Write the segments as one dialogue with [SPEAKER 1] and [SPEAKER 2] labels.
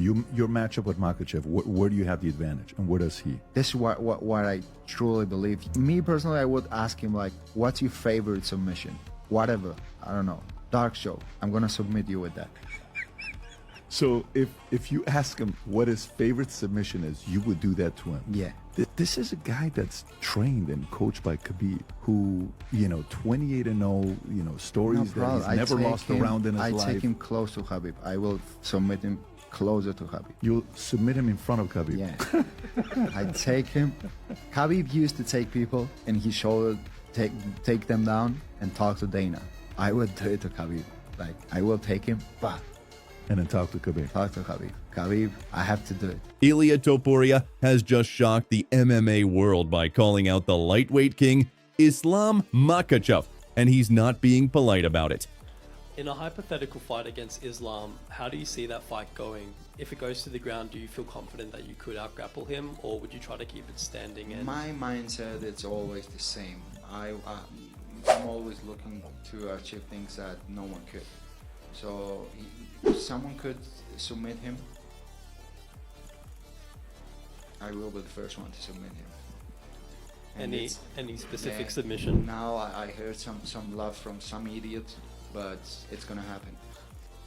[SPEAKER 1] Your matchup with Makhachev, where do you have the advantage, and where does he?
[SPEAKER 2] This is what I truly believe. Me personally, I would ask him like, what's your favorite submission? Whatever, I don't know. Dark show. I'm gonna submit you with that.
[SPEAKER 1] So if you ask him what his favorite submission is, you would do that to him.
[SPEAKER 2] Yeah.
[SPEAKER 1] This is a guy that's trained and coached by Khabib, who, 28-0, stories that he's never lost a round in his life.
[SPEAKER 2] I take him close to Khabib. I will submit him closer to Khabib.
[SPEAKER 1] You'll submit him in front of Khabib.
[SPEAKER 2] Yeah. I take him. Khabib used to take people in his shoulder, take them down and talk to Dana. I would do it to Khabib. Like, I will take him, but...
[SPEAKER 1] And then talk to Khabib.
[SPEAKER 2] Talk to Khabib. Khabib, I have to do it.
[SPEAKER 3] Ilia Topuria has just shocked the MMA world by calling out the lightweight king, Islam Makhachev, and he's not being polite about it.
[SPEAKER 4] In a hypothetical fight against Islam, how do you see that fight going? If it goes to the ground, do you feel confident that you could out-grapple him, or would you try to keep it standing? And
[SPEAKER 2] my mindset, it's always the same. I'm always looking to achieve things that no one could. So if someone could submit him, I will be the first one to submit him. And
[SPEAKER 4] any specific submission?
[SPEAKER 2] Now I heard some love from some idiot, but it's gonna happen.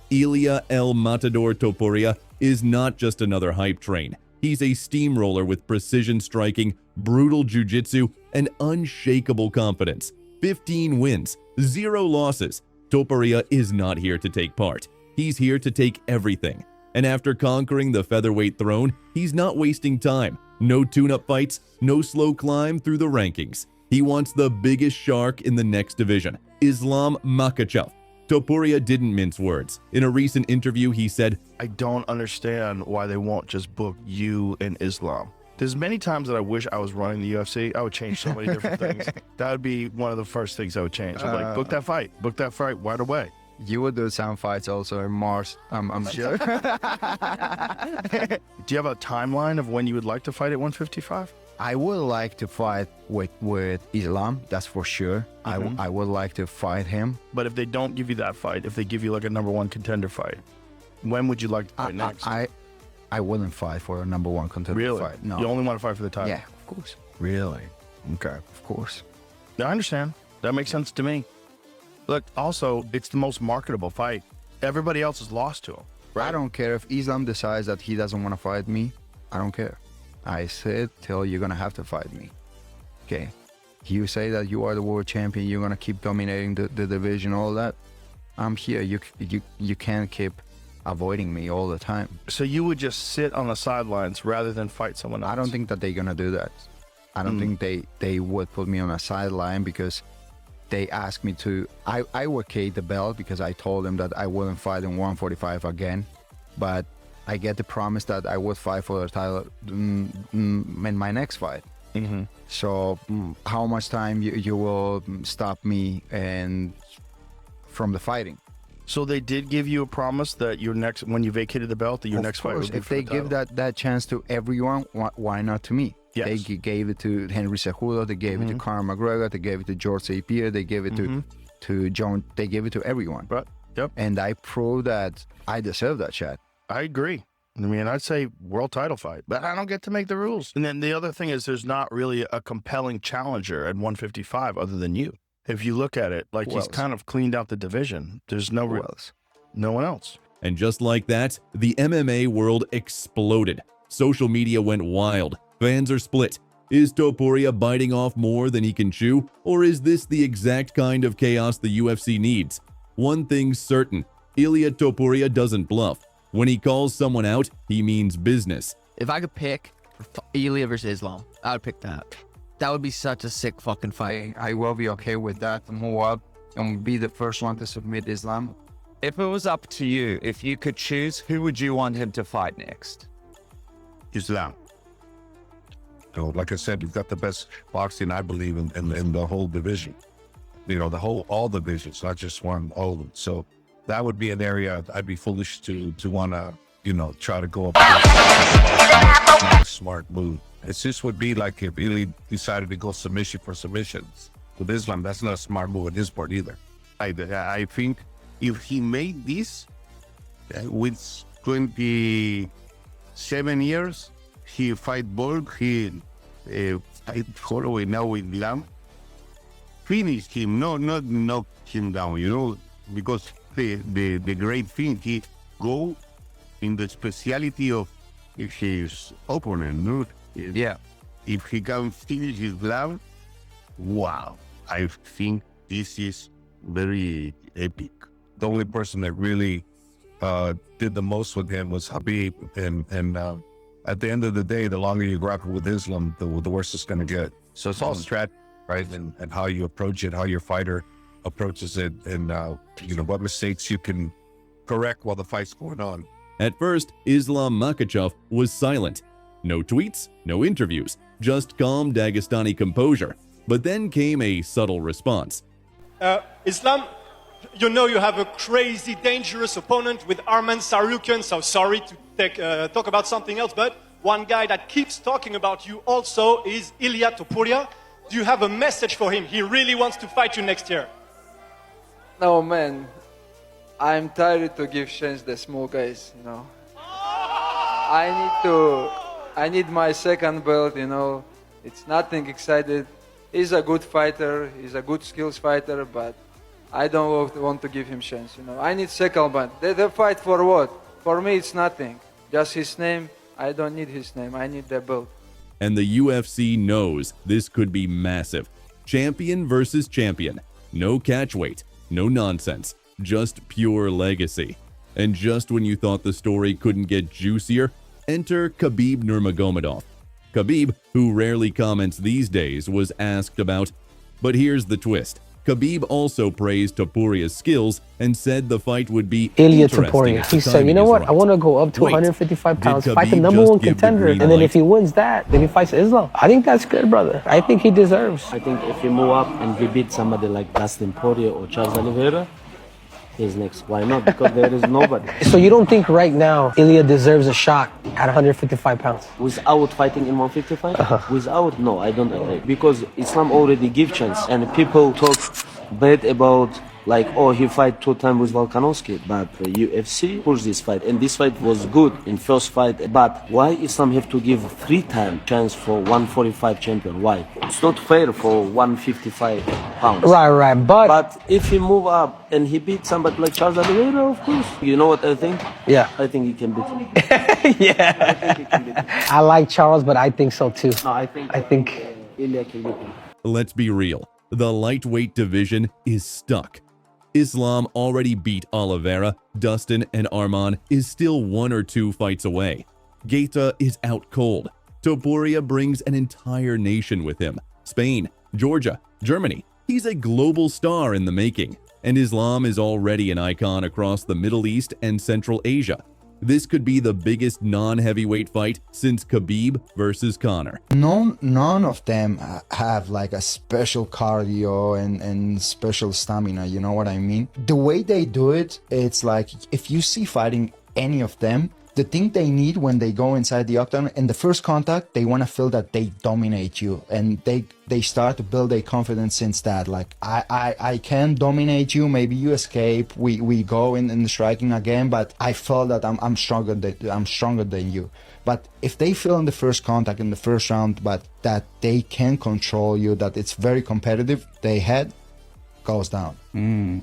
[SPEAKER 3] Ilia El Matador Topuria is not just another hype train. He's a steamroller with precision striking, brutal jiu-jitsu, and unshakable confidence. 15 wins, 0 losses. Topuria is not here to take part. He's here to take everything. And after conquering the featherweight throne, he's not wasting time. No tune-up fights, no slow climb through the rankings. He wants the biggest shark in the next division, Islam Makhachev. Topuria didn't mince words. In a recent interview, he said,
[SPEAKER 5] I don't understand why they won't just book you and Islam. There's many times that I wish I was running the UFC. I would change so many different things. That would be one of the first things I would change. I'd like, book that fight right away.
[SPEAKER 2] You would do some fights also in Mars, I'm sure.
[SPEAKER 5] Do you have a timeline of when you would like to fight at 155?
[SPEAKER 2] I would like to fight with Islam, that's for sure. I would like to fight him.
[SPEAKER 5] But if they don't give you that fight, if they give you like a #1 contender fight, when would you like to fight next?
[SPEAKER 2] I wouldn't fight for a #1 contender fight. No.
[SPEAKER 5] You only want to fight for the title?
[SPEAKER 2] Yeah, of course.
[SPEAKER 5] Really?
[SPEAKER 2] Okay. Of course.
[SPEAKER 5] I understand. That makes sense to me. Look, also, it's the most marketable fight. Everybody else is lost to him. Right?
[SPEAKER 2] I don't care if Islam decides that he doesn't want to fight me. I don't care. I said, till you're going to have to fight me. Okay. You say that you are the world champion, you're going to keep dominating the division, all that. I'm here. You can't keep avoiding me all the time.
[SPEAKER 5] So you would just sit on the sidelines rather than fight someone else?
[SPEAKER 2] I don't think that they're going to do that. I don't think they would put me on a sideline because they asked me to. I vacate the belt because I told them that I wouldn't fight in 145 again. But I get the promise that I would fight for the title in my next fight. So how much time you will stop me and from the fighting?
[SPEAKER 5] So they did give you a promise that your next, when you vacated the belt, that your next fight would be
[SPEAKER 2] if they give that chance to everyone, why not to me?
[SPEAKER 5] Yes.
[SPEAKER 2] They gave it to Henry Cejudo, they gave it to Conor McGregor, they gave it to George St. Pierre, they gave it to John, they gave it to everyone.
[SPEAKER 5] Right. Yep.
[SPEAKER 2] And I proved that I deserve that shot.
[SPEAKER 5] I agree. I mean, I'd say world title fight, but I don't get to make the rules. And then the other thing is there's not really a compelling challenger at 155 other than you. If you look at it, like he's kind of cleaned out the division. There's no one else.
[SPEAKER 3] And just like that, the MMA world exploded. Social media went wild. Fans are split. Is Topuria biting off more than he can chew? Or is this the exact kind of chaos the UFC needs? One thing's certain, Ilia Topuria doesn't bluff. When he calls someone out, he means business.
[SPEAKER 6] If I could pick Ilia versus Islam, I would pick that. That would be such a sick fucking fight.
[SPEAKER 2] I will be okay with that. Move up and be the first one to submit Islam.
[SPEAKER 7] If it was up to you, if you could choose, who would you want him to fight next?
[SPEAKER 8] Islam. So, like I said, he's got the best boxing, I believe, in the whole division. You know, all divisions, not just one, all of them. So that would be an area I'd be foolish to want to, try to go up against. It's not a smart move. It just would be like if Ili decided to go submission for submissions. With Islam, that's not a smart move in his part either.
[SPEAKER 9] I think if he made this with 20
[SPEAKER 8] 7 years. He fight Borg. He fight Holloway now with Lam. Finish him, not knock him down, you know, because the great thing, he go in the speciality of his opponent, no?
[SPEAKER 7] Yeah.
[SPEAKER 8] If he can finish his Lam, wow, I think this is very epic. The only person that really did the most with him was Khabib, and at the end of the day, the longer you grapple with Islam, the worse it's going to get. So it's all strat, right? And how you approach it, how your fighter approaches it, and you know what mistakes you can correct while the fight's going on.
[SPEAKER 3] At first, Islam Makhachev was silent. No tweets, no interviews, just calm Dagestani composure. But then came a subtle response.
[SPEAKER 9] Islam, you know you have a crazy, dangerous opponent with Arman Tsarukyan, so sorry to talk about something else, but one guy that keeps talking about you also is Ilia Topuria. Do you have a message for him? He really wants to fight you next year.
[SPEAKER 10] No, man. I'm tired to give chance the small guys, you know. I need my second belt, you know. It's nothing excited. He's a good fighter, he's a good skills fighter, but I don't want to give him chance, you know. I need second belt. They fight for what? For me, it's nothing. Just his name. I don't need his name. I need the belt.
[SPEAKER 3] And the UFC knows this could be massive. Champion versus champion. No catch weight, no nonsense, just pure legacy. And just when you thought the story couldn't get juicier, enter Khabib Nurmagomedov. Khabib, who rarely comments these days, was asked about. But here's the twist. Khabib also praised Topuria's skills and said the fight would be
[SPEAKER 11] Ilia
[SPEAKER 3] interesting.
[SPEAKER 11] Topuria. He said, you know what? I want to go up to 155 pounds, fight the number one contender, and then if he wins that, then he fights Islam. I think that's good, brother. I think he deserves.
[SPEAKER 12] I think if he move up and he beat somebody like Dustin Poirier or Charles Oliveira, he's next. Why not? Because there is nobody.
[SPEAKER 11] So you don't think right now Ilia deserves a shot at 155 pounds?
[SPEAKER 12] Without fighting in 155? Without? No, I don't agree. Because Islam already give chance. And people talk bad about like, oh, he fight 2 times with Volkanovski. But UFC pushed this fight. And this fight was good in first fight. But why Islam have to give 3 times chance for 145 champion? Why? It's not fair for 155 pounds.
[SPEAKER 11] Right.
[SPEAKER 12] But if he move up and he beat somebody like Charles Oliveira, of course. You know what I think?
[SPEAKER 11] Yeah.
[SPEAKER 12] I think he can beat him.
[SPEAKER 11] Yeah.
[SPEAKER 12] I think he can beat him.
[SPEAKER 11] I like Charles, but I think so too.
[SPEAKER 12] No, I think Ilia can beat him.
[SPEAKER 3] Let's be real. The lightweight division is stuck. Islam already beat Oliveira. Dustin and Arman is still 1 or 2 fights away. Gaeta is out cold. Topuria brings an entire nation with him. Spain, Georgia, Germany. He's a global star in the making. And Islam is already an icon across the Middle East and Central Asia. This could be the biggest non-heavyweight fight since Khabib versus Conor.
[SPEAKER 2] None of them have like a special cardio and special stamina, you know what I mean? The way they do it, it's like if you see fighting any of them, the thing they need when they go inside the octagon, in the first contact, they want to feel that they dominate you, and they start to build a confidence since that. Like, I can dominate you, maybe you escape, we go in the striking again, but I felt that I'm stronger than you. But if they feel in the first contact, in the first round, but that they can control you, that it's very competitive, their head goes down.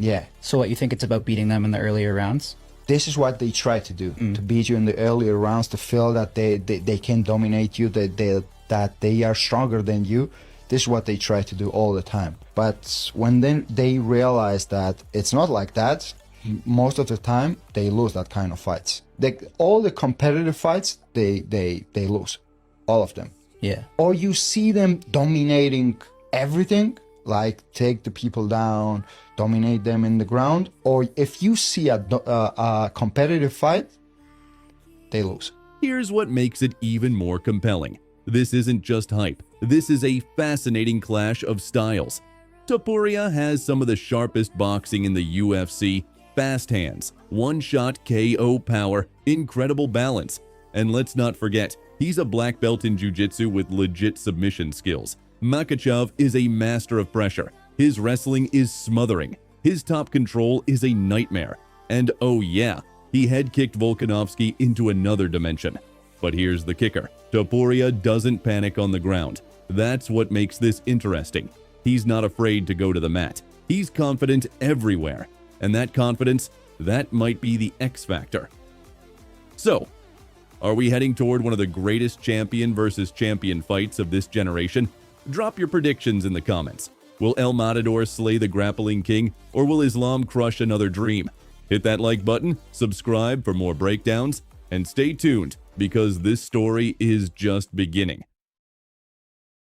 [SPEAKER 2] Yeah.
[SPEAKER 13] So what, you think it's about beating them in the earlier rounds?
[SPEAKER 2] This is what they try to do, to beat you in the earlier rounds, to feel that they can dominate you, that they are stronger than you. This is what they try to do all the time. But when then they realize that it's not like that, most of the time they lose that kind of fights. All the competitive fights, they lose, all of them.
[SPEAKER 13] Yeah.
[SPEAKER 2] Or you see them dominating everything, like take the people down, dominate them in the ground, or if you see a competitive fight, they lose.
[SPEAKER 3] Here's what makes it even more compelling. This isn't just hype. This is a fascinating clash of styles. Topuria has some of the sharpest boxing in the UFC, fast hands, one-shot KO power, incredible balance. And let's not forget, he's a black belt in jiu-jitsu with legit submission skills. Makhachev is a master of pressure. His wrestling is smothering. His top control is a nightmare. And oh yeah, he head-kicked Volkanovski into another dimension. But here's the kicker. Topuria doesn't panic on the ground. That's what makes this interesting. He's not afraid to go to the mat. He's confident everywhere. And that confidence, that might be the X factor. So, are we heading toward one of the greatest champion versus champion fights of this generation? Drop your predictions in the comments. Will El Matador slay the grappling king, or will Islam crush another dream? Hit that like button, subscribe for more breakdowns, and stay tuned because this story is just beginning.